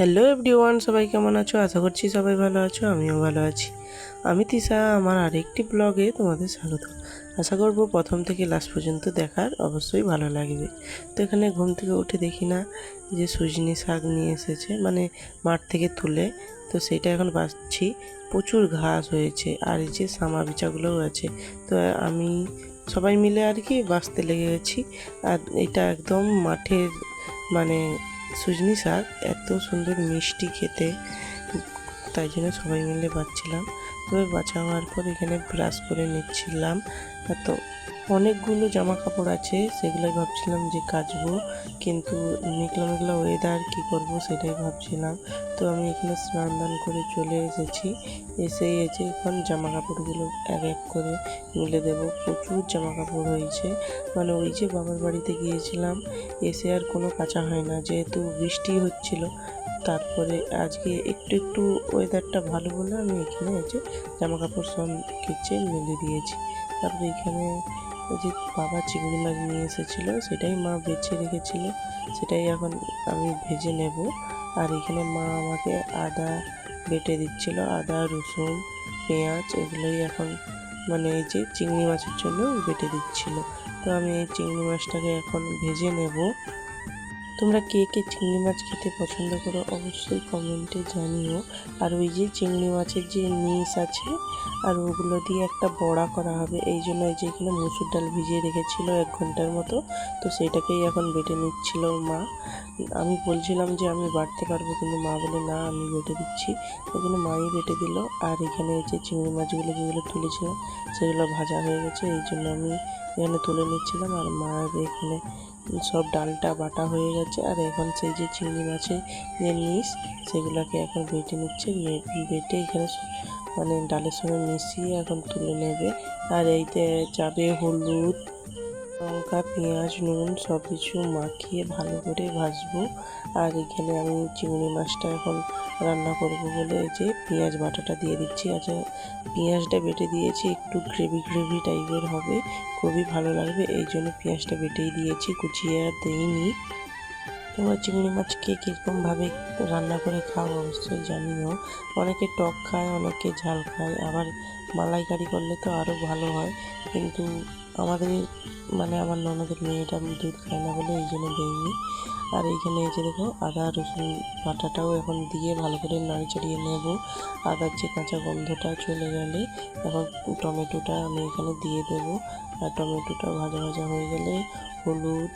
Hello everyone, সবাই কেমন আছো? আশা করছি সবাই ভালো আছো, আমিও ভালো আছি। আমি তিশা, আমার আরেকটি ব্লগে তোমাদের স্বাগত। আশা করব প্রথম থেকে লাস্ট পর্যন্ত দেখার অবশ্যই ভালো লাগবে। তো এখানে ঘুম থেকে উঠে দেখি না যে সজনে শাক নিয়ে এসেছে, মানে মাঠ থেকে তুলে, তো সেটা এখন বাছছি। প্রচুর ঘাস হয়েছে আর এই যে সামা বিচাগুলোও আছে। তো আমি সবাই মিলে আর কি বাছতে লেগে গেছি। আর এটা একদম মাঠের মানে সজনে শাক, এত সুন্দর মিষ্টি খেতে, তাই জন্য সবাই মিলে বাছছিলাম। তবে বাছা হওয়ার পর এখানে ব্রাশ করে নিচ্ছিলাম। তো অনেকগুলো জামা কাপড় আছে, সেগুলোই ভাবছিলাম যে কাচবো, কিন্তু মেঘলা মেঘলা ওয়েদার, কী করবো সেটাই ভাবছিলাম। তো আমি এখানে স্নান দান করে চলে এসেছি। এসেই এখন জামা কাপড়গুলো এক এক করে মিলে দেবো। প্রচুর জামা কাপড় হয়েছে, মানে ওই যে বাবার বাড়িতে গিয়েছিলাম, এসে আর কোনো কাচা হয় না, যেহেতু বৃষ্টি হচ্ছিল। তারপরে আজকে একটু একটু ওয়েদারটা ভালো বলে আমি এখানে জামা কাপড় সব কেচে মেলে দিয়েছি। তারপরে এখানে ওই যে বাবা চিংড়ি মাছ নিয়ে এসেছিলো, সেটাই মা বেছে রেখেছিল, সেটাই এখন আমি ভেজে নেব। আর এখানে মা আমাকে আদা বেটে দিচ্ছিল, আদা রসুন পেঁয়াজ এগুলোই এখন মানে এই যে চিংড়ি মাছের জন্য বেটে দিচ্ছিল। তো আমি এই চিংড়ি মাছটাকে এখন ভেজে নেব। তোমরা কে কে চিংড়ি মাছ খেতে পছন্দ করো অবশ্যই কমেন্টে জানিও। আর ওই যে চিংড়ি মাছের যে নিস আছে, আর ওগুলো দিয়ে একটা বড়া করা হবে, এই জন্য এই যে এখানে মুসুর ডাল ভিজিয়ে রেখেছিল 1 ঘন্টার মতো, তো সেইটাকেই এখন বেটে নিচ্ছিল মা। আমি বলছিলাম যে আমি বাটতে পারবো, কিন্তু মা বলে না আমি বেটে দিচ্ছি, ওই জন্য মাই বেটে দিল। আর এখানে এই যে চিংড়ি মাছগুলো যেগুলো তুলেছিলাম সেগুলো ভাজা হয়ে গেছে, এই জন্য আমি এখানে তুলে নিচ্ছিলাম। আর মা এখানে সব ডালটা বাটা হয়ে গেছে, আর এখন সেই যে চিংড়ি মাছের যে নিস সেগুলোকে এখন বেটে নিচ্ছে, বেটে এখানে মানে ডালের সঙ্গে মিশিয়ে এখন তুলে নেবে। আর এইতে যাবে হলুদ লঙ্কা পেঁয়াজ নুন সব কিছু মাখিয়ে ভালো করে ভাজবো। আর এখানে আমি চিংড়ি মাছটা এখন রান্না করব বলে এই যে পেঁয়াজ বাটাটা দিয়ে দিচ্ছি। আচ্ছা, পেঁয়াজটা বেটে দিয়েছি, একটু গ্রেভি গ্রেভি টাইপের হবে, খুবই ভালো লাগবে, এই জন্য পেঁয়াজটা বেটেই দিয়েছি, কুচিয়ে আর দিইনি। তোমরা চিংড়ি মাছ কে কীরকমভাবে রান্না করে খাও অবশ্যই জানিও। অনেকে টক খায়, অনেকে ঝাল খায়, আবার মালাইকারি করলে তো আরও ভালো হয়। কিন্তু আমাদের মানে আমার ননদের মেয়েটা দুধ খায় না বলে এই জন্য দেয়নি। আর এইখানে এই যে দেখো আদা রসুন বাটাটাও এখন দিয়ে ভালো করে নাড়ি চাড়িয়ে নেব। আদার যে কাঁচা গন্ধটা চলে গেলে এখন টমেটোটা আমি এখানে দিয়ে দেবো। আর টমেটোটা ভাজা ভাজা হয়ে গেলে হলুদ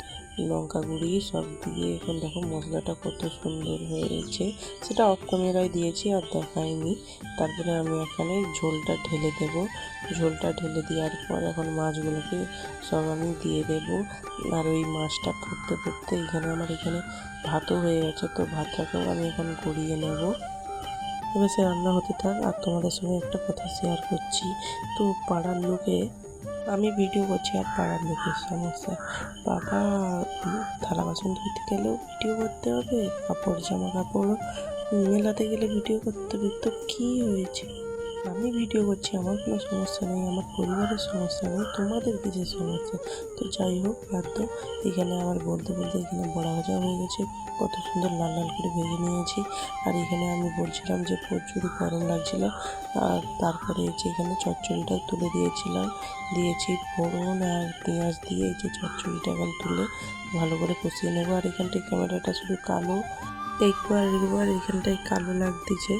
লঙ্কা গুঁড়ি সব দিয়ে এখন দেখো মশলাটা কত সুন্দর হয়েছে, সেটা অফ ক্যামেরায় দিয়েছি আর দেখাইনি। তারপরে আমি এখানে ঝোলটা ঢেলে দেব। ঝোলটা ঢেলে দেওয়ার পর এখন মাছগুলোকে সব আমি দিয়ে দেব। আর ওই মাছটা ফুটতে ফুটতে এখানে আমার এখানে ভাতও হয়ে গেছে, তো ভাতটাকেও আমি এখন গড়িয়ে নেব। এবার সে রান্না হতে থাক, আর তোমাদের সঙ্গে একটা কথা শেয়ার করছি। তো পাড়ার লোকে আমি ভিডিও করছি আর পাড়ার লোকের সমস্যা, বাবা থালা বাসন ধুতে গেলেও ভিডিও করতে হবে, কাপড় জামা কাপড় মেলাতে গেলে ভিডিও করতে হবে। তো কী হয়েছে, আমি ভিডিও করছি, আমার কোনো সমস্যা নেই, আমার পরিবারের সমস্যা নেই, তোমাদের কিসের সমস্যা? তো যাই হোক বাধ্য। এখানে আমার বলতে বলতে এখানে বড়া ভাজা হয়ে গেছে, কত সুন্দর লাল লাল করে ভেজে নিয়েছি। আর এখানে আমি বলছিলাম যে প্রচুর গরম লাগছিল, আর তারপরে এখানে চচ্চড়িটাও তুলে দিয়েছি ফোড়ন আর পেঁয়াজ দিয়ে এই যে চচ্চড়িটা এখন তুলে ভালো করে কষিয়ে নেবো। আর এখানটায় ক্যামেরাটা শুধু কালো, একবার এখানটায় কালো লাগতেছে,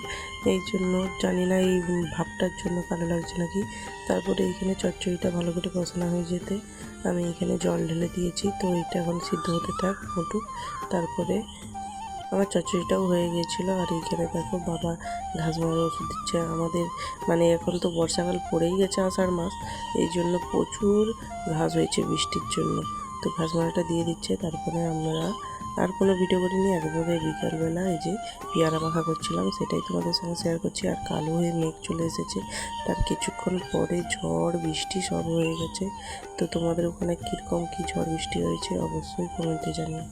এই জন্য জানি না এই ভাবটার জন্য কালো লাগছে নাকি। তারপরে এখানে চচ্চড়িটা ভালো করে কষানো হয়ে যেতে আমি এখানে জল ঢেলে দিয়েছি, তো এটা এখন সিদ্ধ হতে থাক ফুটুক। তারপরে আমার চচ্চড়িটাও হয়ে গিয়েছিলো। আর এইখানে দেখো বাবা ঘাস মারার ওষুধ দিচ্ছে আমাদের, মানে এখন তো বর্ষাকাল পড়েই গেছে আষাঢ় মাস, এই জন্য প্রচুর ঘাস হয়েছে বৃষ্টির জন্য, তো ঘাস মারাটা দিয়ে দিচ্ছে। তারপরে আমরা আর কোনো ভিডিও করিনি, একবারে বিকালবেলা এই যে পেয়ারা মাখা করছিলাম সেটাই তোমাদের সঙ্গে শেয়ার করছি। আর কালো হয়ে মেঘ চলে এসেছে, তার কিছুক্ষণ পরে ঝড় বৃষ্টি সব হয়ে গেছে। তো তোমাদের ওখানে কীরকম কী ঝড় বৃষ্টি হয়েছে অবশ্যই কমেন্টে জানিও।